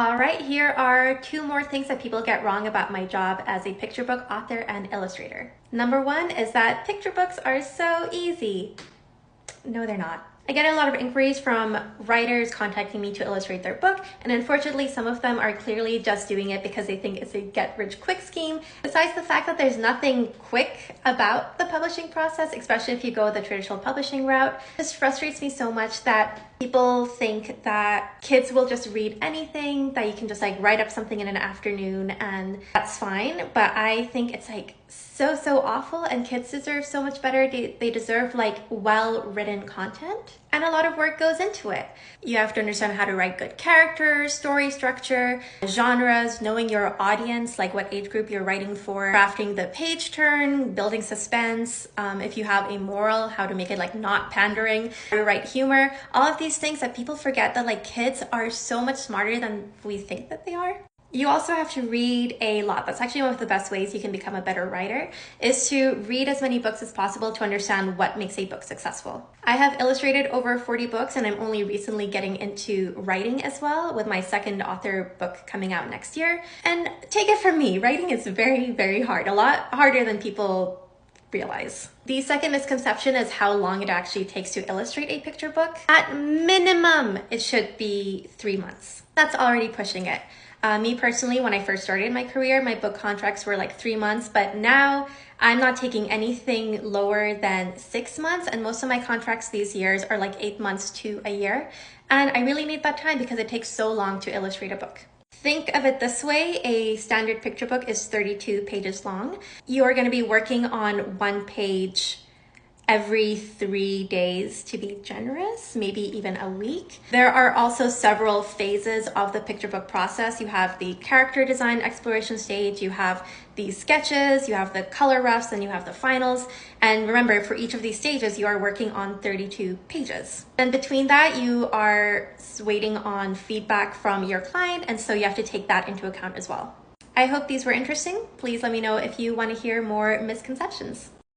All right, here are two more things that people get wrong about my job as a picture book author and illustrator. Number one is that picture books are so easy. No, they're not. I get a lot of inquiries from writers contacting me to illustrate their book, and unfortunately some of them are clearly just doing it because they think it's a get-rich-quick scheme. Besides the fact that there's nothing quick about the publishing process, especially if you go the traditional publishing route, this frustrates me so much that people think that kids will just read anything, that you can just like write up something in an afternoon and that's fine. But I think it's like so awful, and kids deserve so much better. They deserve like well-written content, and a lot of work goes into it. You have to understand how to write good characters, story structure, genres, knowing your audience, like what age group you're writing for, crafting the page turn, building suspense, if you have a moral, how to make it like not pandering, how to write humor, all of these things that people forget that like kids are so much smarter than we think that they are. You also have to read a lot. That's actually one of the best ways you can become a better writer, is to read as many books as possible to understand what makes a book successful. I have illustrated over 40 books, and I'm only recently getting into writing as well, with my second author book coming out next year. And take it from me, writing is very hard, a lot harder than people realize. The second misconception is how long it actually takes to illustrate a picture book. At minimum, it should be 3 months. That's already pushing it. Me personally, when I first started my career, my book contracts were like 3 months, but now I'm not taking anything lower than 6 months, and most of my contracts these years are like 8 months to a year. And I really need that time because it takes so long to illustrate a book. Think of it this way, a standard picture book is 32 pages long. You're going to be working on one page every 3 days, to be generous, maybe even a week. There are also several phases of the picture book process. You have the character design exploration stage, you have the sketches, you have the color roughs, and you have the finals. And remember, for each of these stages, you are working on 32 pages. And between that, you are waiting on feedback from your client, and so you have to take that into account as well. I hope these were interesting. Please let me know if you want to hear more misconceptions.